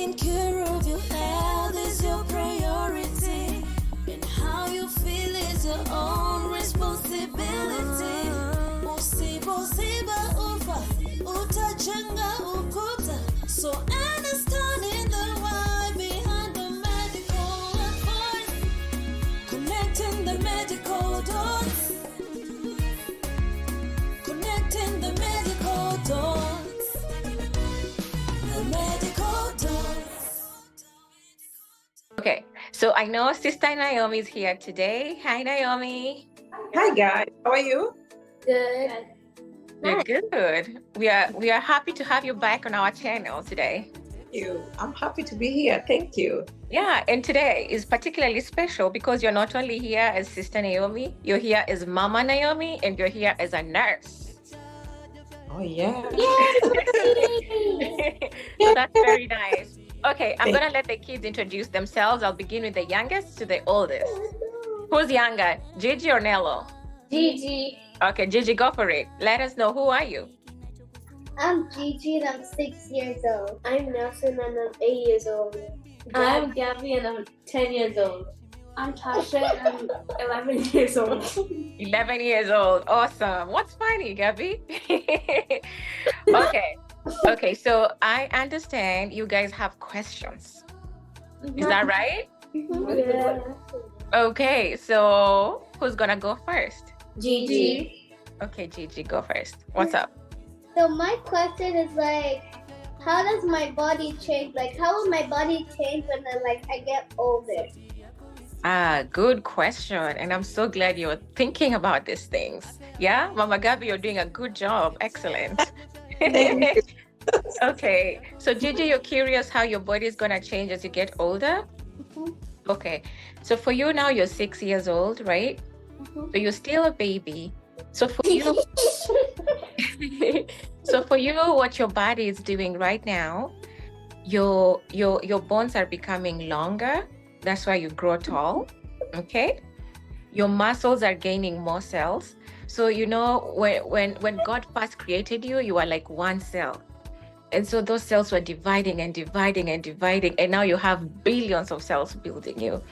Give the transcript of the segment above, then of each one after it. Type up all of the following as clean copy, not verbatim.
taking care of your health is your priority, and how you feel is your own responsibility. Usipoziba ufa, utajenga ukuta. So understanding the why behind the medical advice, connecting the medical dots, connecting the medical dots, the medical dots. Okay, so I know Sister Naomi is here today. Hi, Naomi. Hi guys, how are you? Good. We're good. We are happy to have you back on our channel today. Thank you. I'm happy to be here. Thank you. Yeah, and today is particularly special because you're not only here as Sister Naomi, you're here as Mama Naomi, and you're here as a nurse. Oh yeah. So that's very nice. Okay, I'm gonna let the kids introduce themselves. I'll begin with the youngest to the oldest. Who's younger, Gigi or Nello? Gigi. Okay, Gigi, go for it. Let us know, who are you? I'm Gigi and I'm 6 years old. I'm Nelson and I'm 8 years old. I'm Gabby and I'm 10 years old. I'm Tasha and I'm 11 years old. 11 years old. Awesome. What's funny, Gabby? Okay, so I understand you guys have questions. Is that right? Yeah. Okay, so who's gonna go first? Gigi. Okay, Gigi, go first. What's up? So my question is how does my body change? How will my body change when I get older? Good question. And I'm so glad you're thinking about these things. Yeah, Mama Gabby, you're doing a good job. Excellent. Okay, so Gigi, you're curious how your body is gonna change as you get older? Okay, so for you now, you're 6 years old, right? So you're still a baby. So for you, what your body is doing right now, your bones are becoming longer. That's why you grow tall. Okay, your muscles are gaining more cells. So when God first created you, you are like one cell. And so those cells were dividing and dividing and dividing. And now you have billions of cells building you.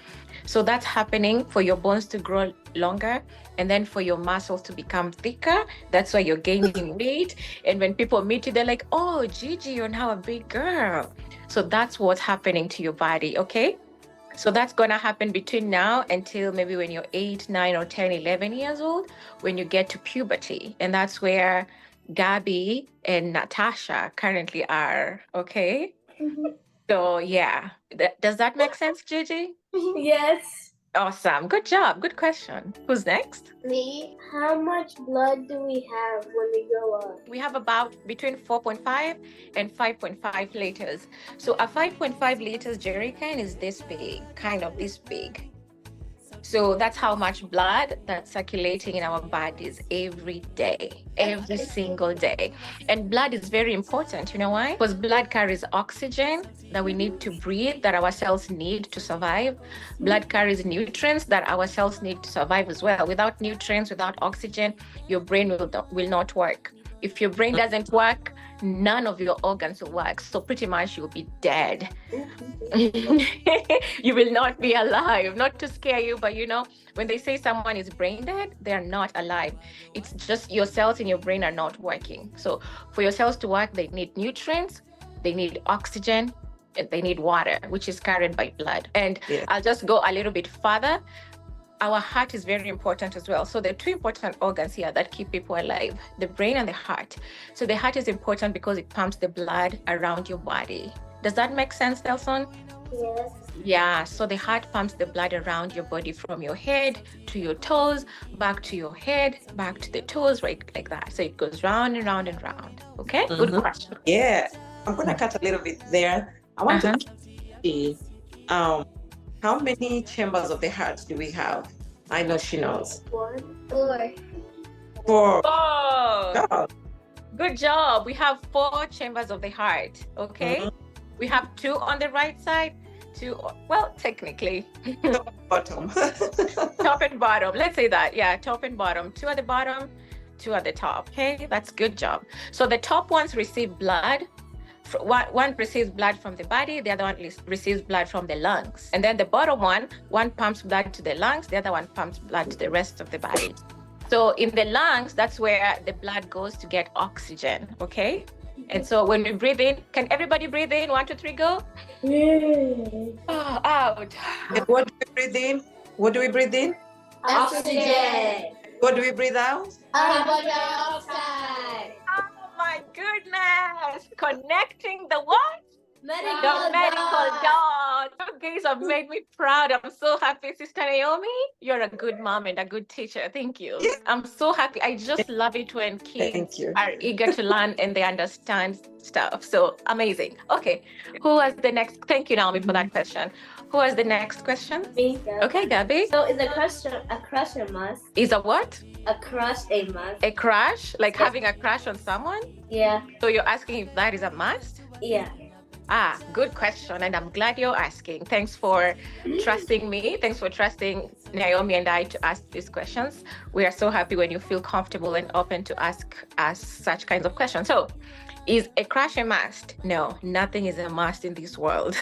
So that's happening for your bones to grow longer and then for your muscles to become thicker. That's why you're gaining weight. And when people meet you, they're like, oh, Gigi, you're now a big girl. So that's what's happening to your body, okay? So that's going to happen between now until maybe when you're 8, 9, or 10, 11 years old, when you get to puberty. And that's where Gabby and Natasha currently are, okay? So yeah, does that make sense, Gigi? Yes. Awesome, good job, good question. Who's next? Me. How much blood do we have when we grow up? We have about between 4.5 and 5.5 liters. So a 5.5 liters jerry can is this big, kind of this big. So that's how much blood that's circulating in our bodies every day, every single day. And blood is very important. You know why? Because blood carries oxygen that we need to breathe, that our cells need to survive. Blood carries nutrients that our cells need to survive as well. Without nutrients, without oxygen, your brain will not work. If your brain doesn't work, none of your organs will work. So pretty much you'll be dead. You will not be alive. Not to scare you, but when they say someone is brain dead, they're not alive. It's just your cells in your brain are not working. So for your cells to work, they need nutrients, they need oxygen, and they need water, which is carried by blood. And I'll just go a little bit further. Our heart is very important as well. So the two important organs here that keep people alive, the brain and the heart. So the heart is important because it pumps the blood around your body. Does that make sense, Nelson? Yes. Yeah, so the heart pumps the blood around your body from your head to your toes, back to your head, back to the toes, right, like that. So it goes round and round and round. Okay, good question. Yeah, I'm gonna cut a little bit there. I want to see how many chambers of the heart do we have? I know she knows. 4. 4. Oh, good job. We have 4 chambers of the heart. Okay, we have 2 on the right side, 2, well, technically Bottom. top and bottom. Let's say that. Yeah, top and bottom. 2 at the bottom, 2 at the top. Okay, that's good job. So the top ones receive blood one receives blood from the body, the other one receives blood from the lungs. And then the bottom one pumps blood to the lungs, the other one pumps blood to the rest of the body. So in the lungs, that's where the blood goes to get oxygen, okay? And so when we breathe in, can everybody breathe in? 1, 2, 3, go. Oh, out. And what do we breathe in? What do we breathe in? Oxygen. What do we breathe out? Carbon dioxide. Oh my goodness. Connecting the what? The medical dot. You guys have made me proud. I'm so happy, Sister Naomi. You're a good mom and a good teacher. Thank you. I'm so happy. I just love it when kids are eager to learn and they understand stuff. So amazing. Okay. Who was the next? Thank you, Naomi, for that question. Who was the next question? Me. Okay, Gabby. So is a crush a must? Is a what? A crush a must? A crush? Like having a crush on someone? Yeah. So you're asking if that is a must? Yeah. Good question. And I'm glad you're asking. Thanks for trusting me. Thanks for trusting Naomi and I to ask these questions. We are so happy when you feel comfortable and open to ask us such kinds of questions. So, is a crush a must? No, nothing is a must in this world.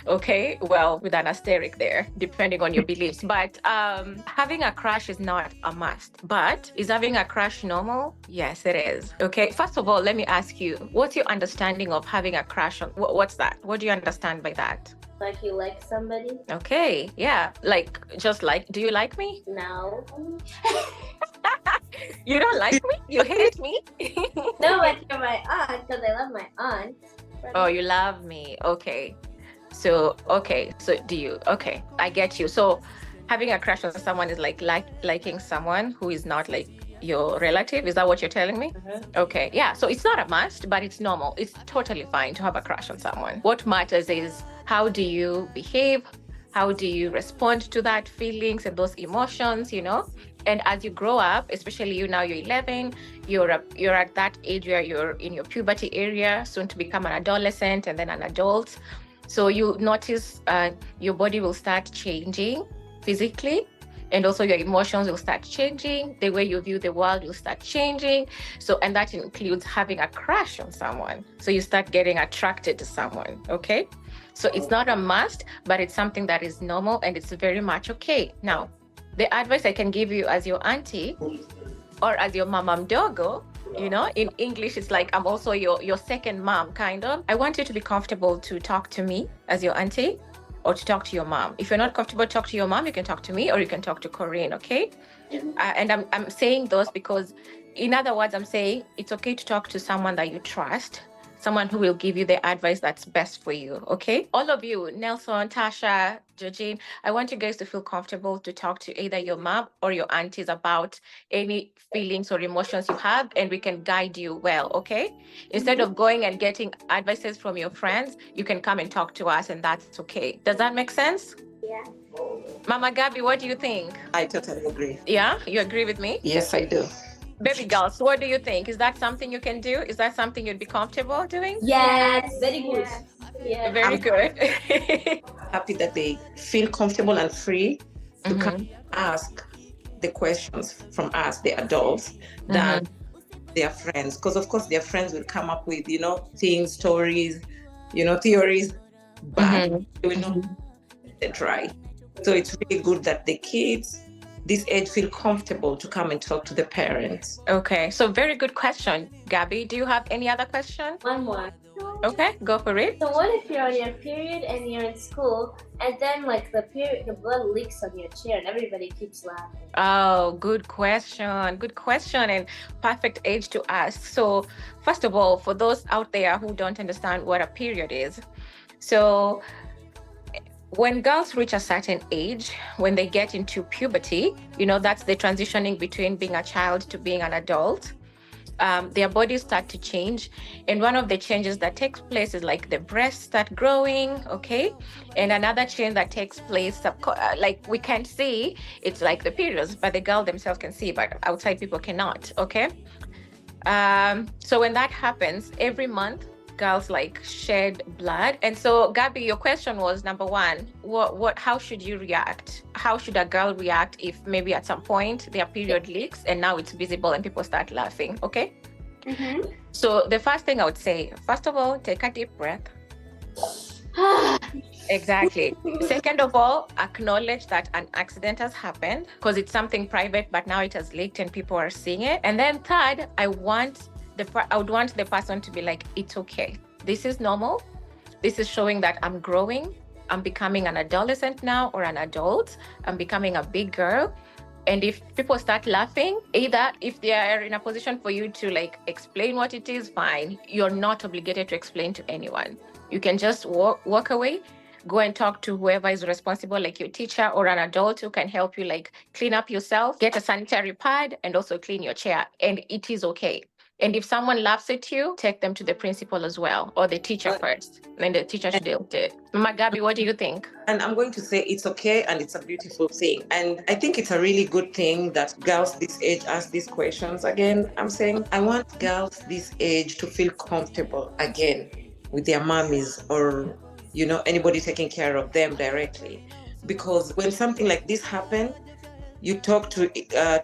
Okay, well, with an asterisk there, depending on your beliefs. But having a crush is not a must. But is having a crush normal? Yes, it is. Okay, first of all, let me ask you, what's your understanding of having a crush on? What's that? What do you understand by that? Like you like somebody? Okay, yeah, like just like, do you like me? No. You don't like me? You hate me? No, but you're my aunt because I love my aunt. Oh, you love me. Okay. So do you? Okay, I get you. So having a crush on someone is like liking someone who is not like your relative. Is that what you're telling me? Okay, yeah. So it's not a must, but it's normal. It's totally fine to have a crush on someone. What matters is how do you behave? How do you respond to that feelings and those emotions, you know? And as you grow up, especially you now, you're 11, you're at that age where you're in your puberty area, soon to become an adolescent and then an adult. So you notice your body will start changing physically, and also your emotions will start changing. The way you view the world will start changing. So, and that includes having a crush on someone. So you start getting attracted to someone, okay? So it's not a must, but it's something that is normal and it's very much okay. Now, the advice I can give you as your auntie or as your mama mdogo, you know, in English, it's like I'm also your second mom, kind of. I want you to be comfortable to talk to me as your auntie or to talk to your mom. If you're not comfortable to talk to your mom, you can talk to me or you can talk to Corinne, okay? And I'm saying those because, in other words, I'm saying it's okay to talk to someone that you trust, someone who will give you the advice that's best for you, okay? All of you, Nelson, Tasha, Georgine, I want you guys to feel comfortable to talk to either your mom or your aunties about any feelings or emotions you have, and we can guide you well, okay? Instead of going and getting advices from your friends, you can come and talk to us, and that's okay. Does that make sense? Yeah. Mama Gabby, what do you think? I totally agree. Yeah, you agree with me? Yes, I do. Baby girls, what do you think? Is that something you can do? Is that something you'd be comfortable doing? Yes. Very good. Yeah. Very good. Happy that they feel comfortable and free to come ask the questions from us, the adults, than their friends. Because of course their friends will come up with, you know, things, stories, you know, theories, but they will not try. So it's really good that the kids this age feel comfortable to come and talk to the parents. Okay, so very good question. Gabby, do you have any other question? One more. Okay, go for it. So what if you're on your period and you're in school and then like the blood leaks on your chair and everybody keeps laughing? Oh, good question and perfect age to ask. So first of all, for those out there who don't understand what a period is, so when girls reach a certain age, when they get into puberty, you know, that's the transitioning between being a child to being an adult. Their bodies start to change. And one of the changes that takes place is like the breasts start growing, okay? And another change that takes place, like we can't see, it's like the periods, but the girl themselves can see, but outside people cannot, okay? So when that happens, every month, girls like shed blood. And so Gabby, your question was number one, how should you react? How should a girl react if maybe at some point their period leaks and now it's visible and people start laughing? Okay. So the first thing I would say, first of all, take a deep breath. Exactly. Second of all, acknowledge that an accident has happened because it's something private, but now it has leaked and people are seeing it. And then third, I would want the person to be like, it's okay. This is normal. This is showing that I'm growing. I'm becoming an adolescent now or an adult. I'm becoming a big girl. And if people start laughing, either if they are in a position for you to like explain what it is, fine. You're not obligated to explain to anyone. You can just walk away, go and talk to whoever is responsible, like your teacher or an adult who can help you like clean up yourself, get a sanitary pad, and also clean your chair. And it is okay. And if someone laughs at you, take them to the principal as well, or the teacher first. Then the teacher should deal with it. Mama Gabi, what do you think? And I'm going to say it's okay and it's a beautiful thing. And I think it's a really good thing that girls this age ask these questions again. I'm saying I want girls this age to feel comfortable again with their mommies or, you know, anybody taking care of them directly. Because when something like this happens, you talk to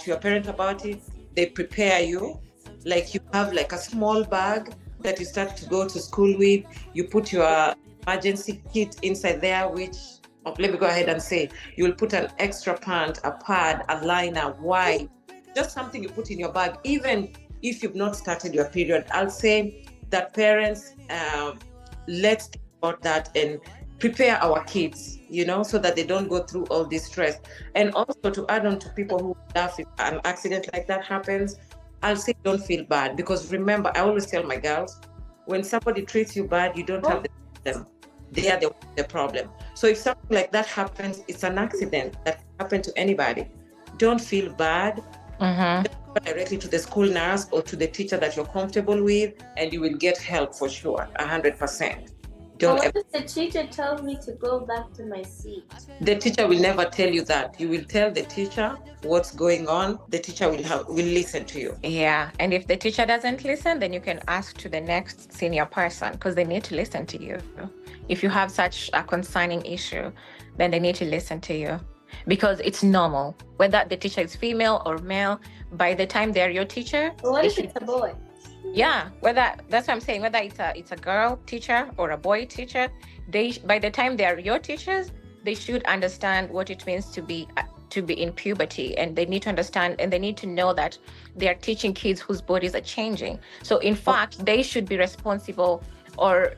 your parent about it, they prepare you. Like you have like a small bag that you start to go to school with. You put your emergency kit inside there, which, let me go ahead and say, you will put an extra pant, a pad, a liner, wide, just something you put in your bag. Even if you've not started your period, I'll say that parents, let's think about that and prepare our kids, you know, so that they don't go through all this stress. And also to add on to people who laugh if an accident like that happens, I'll say don't feel bad, because remember, I always tell my girls, when somebody treats you bad, you don't have the problem. They are the problem. So if something like that happens, it's an accident that can happen to anybody. Don't feel bad. Just go directly to the school nurse or to the teacher that you're comfortable with, and you will get help for sure, 100%. What if the teacher tells me to go back to my seat? The teacher will never tell you that. You will tell the teacher what's going on. The teacher will listen to you. Yeah, and if the teacher doesn't listen, then you can ask to the next senior person, because they need to listen to you. If you have such a concerning issue, then they need to listen to you, because it's normal. Whether the teacher is female or male, by the time they're your teacher, what if it's a boy? Yeah, that's what I'm saying. Whether it's a girl teacher or a boy teacher, by the time they are your teachers, they should understand what it means to be in puberty, and they need to understand and they need to know that they are teaching kids whose bodies are changing. So in fact, they should be responsible for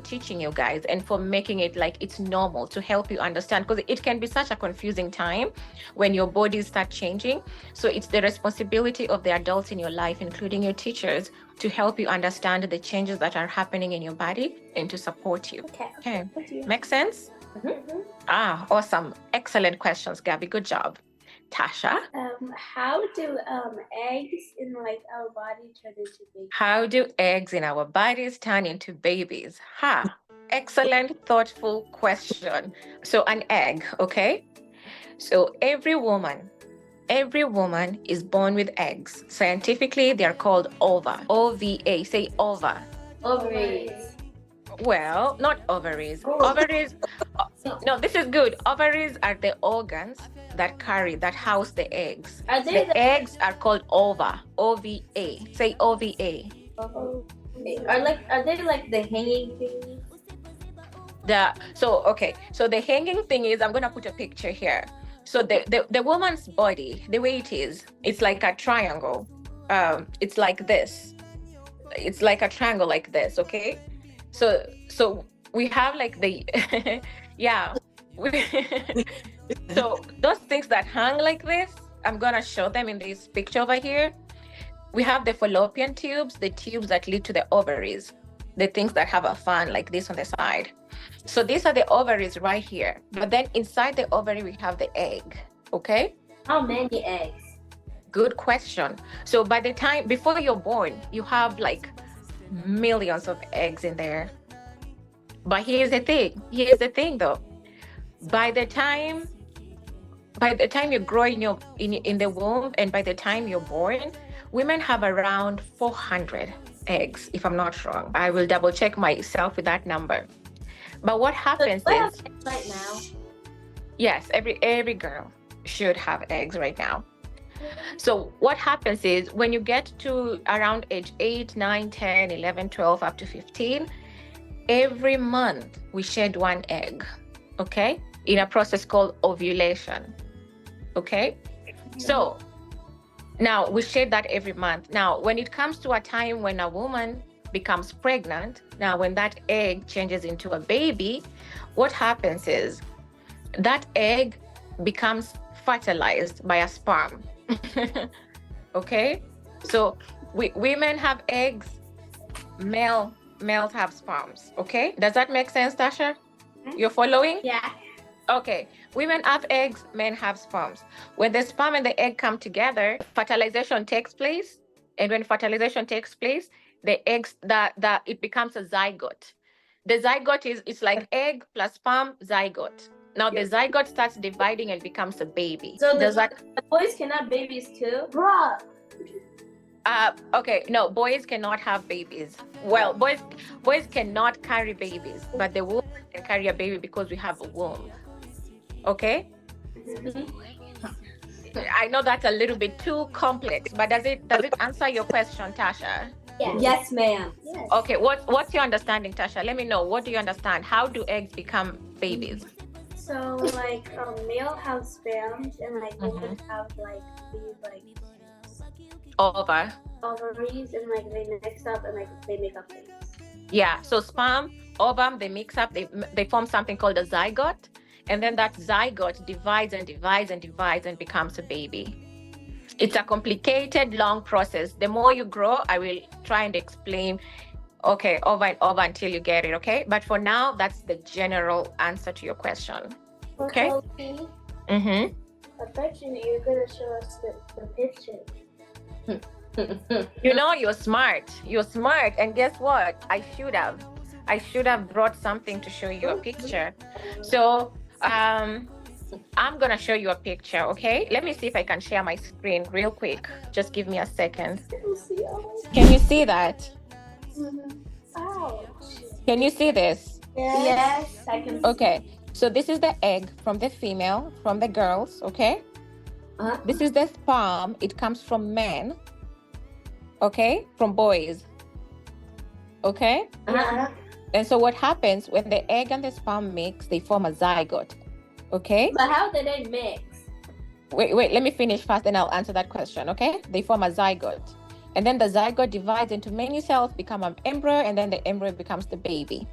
teaching you guys and for making it like it's normal, to help you understand, because it can be such a confusing time when your bodies start changing. So it's the responsibility of the adults in your life, including your teachers, to help you understand the changes that are happening in your body and to support you. Okay. Make sense? Awesome. Excellent questions, Gabby. Good job. Tasha? How do eggs in like our body turn into babies? How do eggs in our bodies turn into babies? Excellent, thoughtful question. So an egg, okay? So every woman is born with eggs. Scientifically, they're called ova. O-V-A. Say ova. Ovaries. Well, not ovaries. Ovaries. No, this is good. Ovaries are the organs that house the eggs. The eggs are called ova. O-V-A. Say O-V-A. Are they like the hanging thingies? So the hanging thing is, I'm gonna put a picture here. So the woman's body, the way it is, it's like a triangle. It's like this. It's like a triangle like this, okay? So we have like the so those things that hang like this, I'm gonna show them in this picture over here. We have the fallopian tubes, the tubes that lead to the ovaries, the things that have a fan like this on the side. So these are the ovaries right here. But then inside the ovary, we have the egg, okay? How many eggs? Good question. So by the time, before you're born, you have like millions of eggs in there. But here's the thing though. By the time you grow in the womb, and by the time you're born, women have around 400 eggs, if I'm not wrong. I will double check myself with that number. But what happens is, right now? Yes, every girl should have eggs right now. So what happens is when you get to around age 8, 9, 10, 11, 12, up to 15, every month we shed one egg, okay, in a process called ovulation, okay? So now we shed that every month. Now, when it comes to a time when a woman becomes pregnant, now when that egg changes into a baby, what happens is that egg becomes fertilized by a sperm. Okay? So women have eggs, males have sperms. Okay? Does that make sense, Tasha? You're following? Yeah. Okay, women have eggs, men have sperms. When the sperm and the egg come together, fertilization takes place. And when fertilization takes place, the eggs, it becomes a zygote. The zygote is, it's like egg plus sperm, zygote. Now the zygote starts dividing and becomes a baby. So Does that? the boys can have babies too? Bruh. Okay, no, boys cannot have babies. Well, boys cannot carry babies, but the woman can carry a baby because we have a womb. Okay? I know that's a little bit too complex, but does it answer your question, Tasha? Yes, yes ma'am. Yes. Okay, what's your understanding, Tasha? Let me know. What do you understand? How do eggs become babies? So like male have sperms and like women have like these like ovaries and like they mix up and like they make up babies. Yeah, so sperm, ovum, they mix up, they form something called a zygote, and then that zygote divides and divides and divides and becomes a baby. It's a complicated, long process. The more you grow, I will try and explain, okay, over and over until you get it, okay? But for now, that's the general answer to your question. Okay? I bet you're going to show us the picture. You know, you're smart. You're smart. And guess what? I should have brought something to show you a picture. So I'm gonna show you a picture, okay? Let me see if I can share my screen real quick. Just give me a second. Can you see that? Ouch. Can you see this? Yes, I can. Okay, so this is the egg from the female, from the girls, okay? This is the sperm. It comes from men, okay? From boys, okay? And so what happens when the egg and the sperm mix, they form a zygote, okay? But how did they mix? Wait, let me finish first, then I'll answer that question, okay? They form a zygote. And then the zygote divides into many cells, become an embryo, and then the embryo becomes the baby.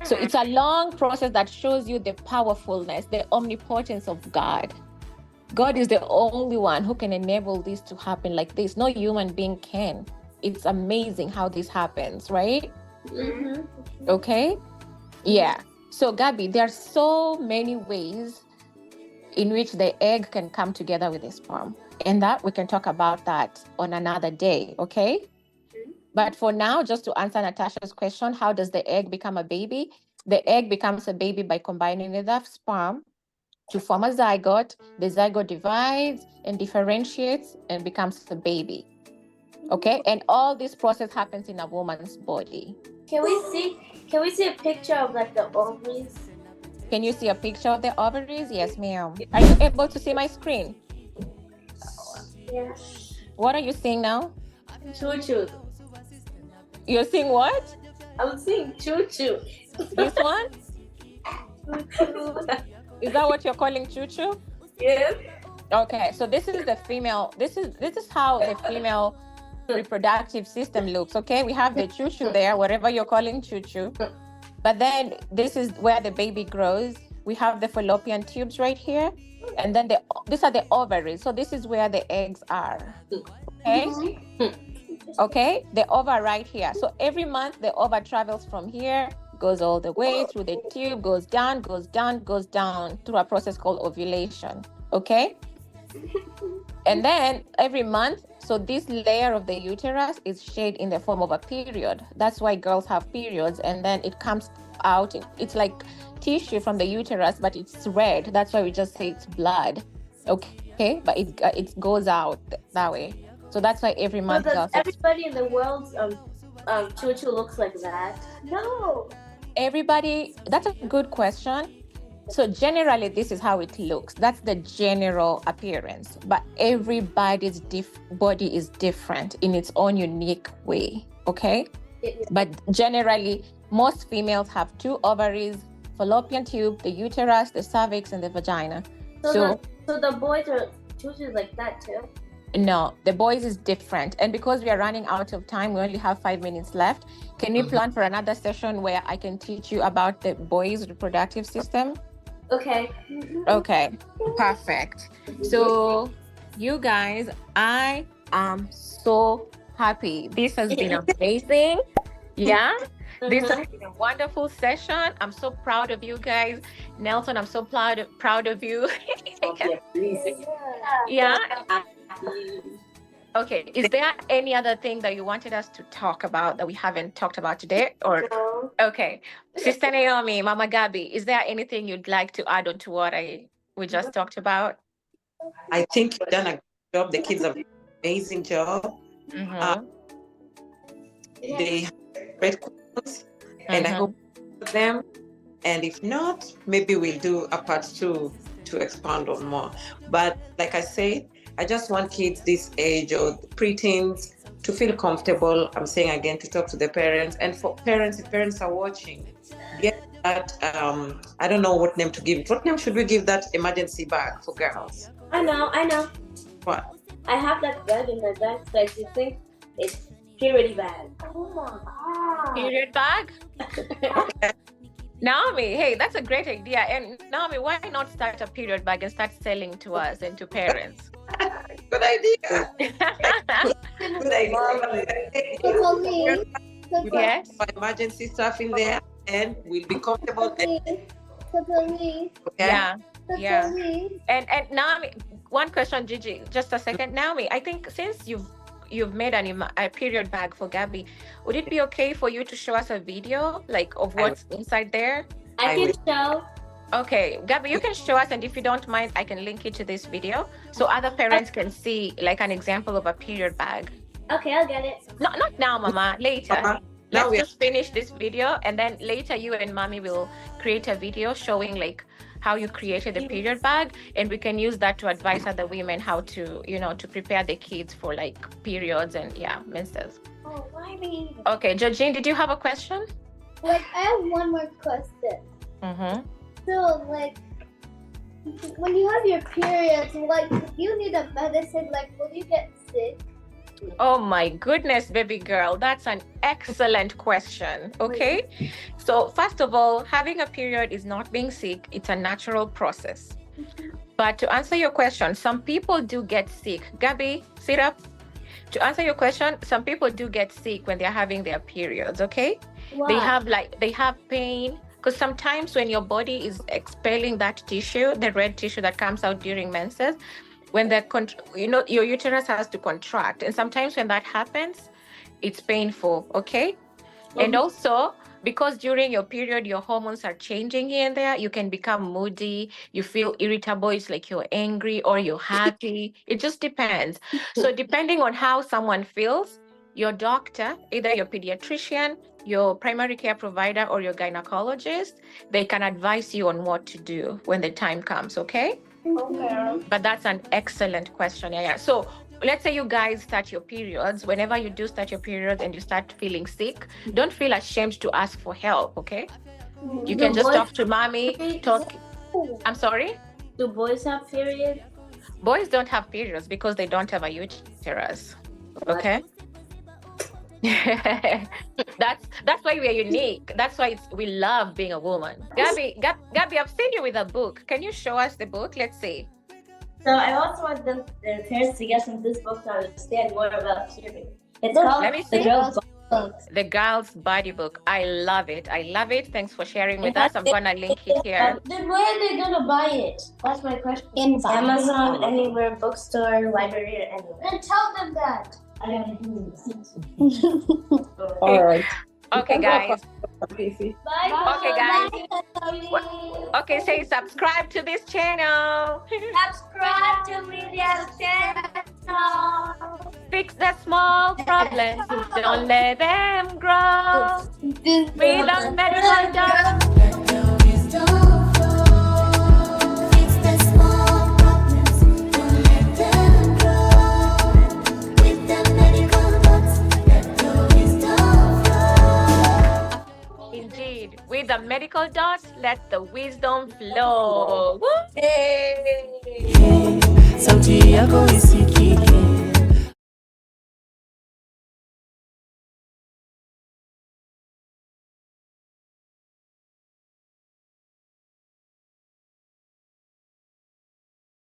So it's a long process that shows you the powerfulness, the omnipotence of God. God is the only one who can enable this to happen like this. No human being can. It's amazing how this happens, right? Okay? Yeah. So Gabby, there are so many ways in which the egg can come together with the sperm. And that we can talk about that on another day, okay? But for now, just to answer Natasha's question, how does the egg become a baby? The egg becomes a baby by combining with the sperm to form a zygote. The zygote divides and differentiates and becomes a baby. Okay? And all this process happens in a woman's body. Can we see a picture of like the ovaries? Can you see a picture of the ovaries? Yes, ma'am. Are you able to see my screen? Yes. What are you seeing now? Choo-choo. You're seeing what? I'm seeing choo-choo. This one? Choo-choo. Is that what you're calling choo-choo? Yes. Okay, so this is the female. This is how the female reproductive system looks. Okay, we have the choo-choo there, whatever you're calling choo-choo. But then this is where the baby grows. We have the fallopian tubes right here, and then these are the ovaries. So this is where the eggs are. Okay. Okay, the ova right here. So every month the ova travels from here, goes all the way through the tube, goes down, goes down, goes down through a process called ovulation. Okay. And then every month, so this layer of the uterus is shaped in the form of a period. That's why girls have periods, and then it comes out. It's like tissue from the uterus, but it's red. That's why we just say it's blood. Okay, but it goes out that way. So that's why every month. Does everybody in the world's choo-choo looks like that? No. Everybody. That's a good question. So generally, this is how it looks. That's the general appearance. But everybody's body is different in its own unique way. Okay. But generally, most females have 2 ovaries, fallopian tube, the uterus, the cervix, and the vagina. So the boys are choosing like that too? No, the boys is different. And because we are running out of time, we only have 5 minutes left. Can we plan for another session where I can teach you about the boys' reproductive system? Okay. Okay, perfect. So you guys, I am so happy. This has been amazing. Yeah. This has been a wonderful session. I'm so proud of you guys. Nelson, I'm so proud of you. Yeah. Okay. Is there any other thing that you wanted us to talk about that we haven't talked about today? Or No. okay. Sister Naomi, Mama Gabi, is there anything you'd like to add on to what we just talked about? I think you've done a good job. The kids have done an amazing job. They have great questions, and I hope them. And if not, maybe we'll do a part 2 to expand on more. But like I said, I just want kids this age or preteens to feel comfortable. I'm saying again, to talk to the parents. And for parents, if parents are watching, get that, I don't know what name to give. What name should we give that emergency bag for girls? I know. What? I have that bag in my bag, so I think it's purity bag. Oh my god. Period bag? Okay. Naomi, hey, that's a great idea. And Naomi, why not start a period bag and start selling to us and to parents? Good idea. Good idea. Yes. Emergency stuff in there, and we'll be comfortable. Okay? Yeah. And Naomi, one question, Gigi, just a second. Naomi, I think since you've made a period bag for Gabby, would it be okay for you to show us a video like of what's inside there? I can show. Okay, Gabby, you can show us, and if you don't mind, I can link it to this video so other parents can see like an example of a period bag. Okay, I'll get it. Not now, Mama, later. Now Let's just finish this video, and then later you and Mommy will create a video showing like how you created the period bag, and we can use that to advise other women how to, to prepare the kids for like periods and menses. Oh, why me? Okay, Georgine, did you have a question? Like, I have one more question. So, like, when you have your periods, like, you need a medicine, like, will you get sick? Oh my goodness, baby girl, that's an excellent question. Okay, so first of all, having a period is not being sick. It's a natural process. But to answer your question, some people do get sick. Gabby, sit up. To answer your question, some people do get sick when they're having their periods. Okay, Why? they have pain, because sometimes when your body is expelling that tissue, the red tissue that comes out during menses, when your uterus has to contract, and sometimes when that happens, it's painful. Okay. And also, because during your period your hormones are changing here and there, you can become moody, you feel irritable, it's like you're angry or you're happy. It just depends. So depending on how someone feels, your doctor, either your pediatrician, your primary care provider, or your gynecologist, they can advise you on what to do when the time comes. Okay. But that's an excellent question. Yeah. So let's say you guys start your periods. Whenever you do start your periods and you start feeling sick, don't feel ashamed to ask for help. Okay. You can just talk to Mommy. I'm sorry. Do boys have periods? Boys don't have periods because they don't have a uterus. Okay. That's why we are unique. That's why we love being a woman. Gabby, I've seen you with a book. Can you show us the book? Let's see. So I also want the parents to get some of this book to understand more about periods. It's called Let me see. The Girl's Body Book. I love it. Thanks for sharing with us. I'm gonna link it here. Then where are they gonna buy it? That's my question. In Amazon, anywhere, bookstore, library, or anywhere. Then tell them that. All right. Okay, guys. Bye. Okay, guys. Bye. Okay, say subscribe to this channel. Subscribe to Media's channel. Fix the small problems. Don't let them grow. We don't let it go. Indeed. With the medical dot, let the wisdom flow. Woo! Hey. sauti yako isikike.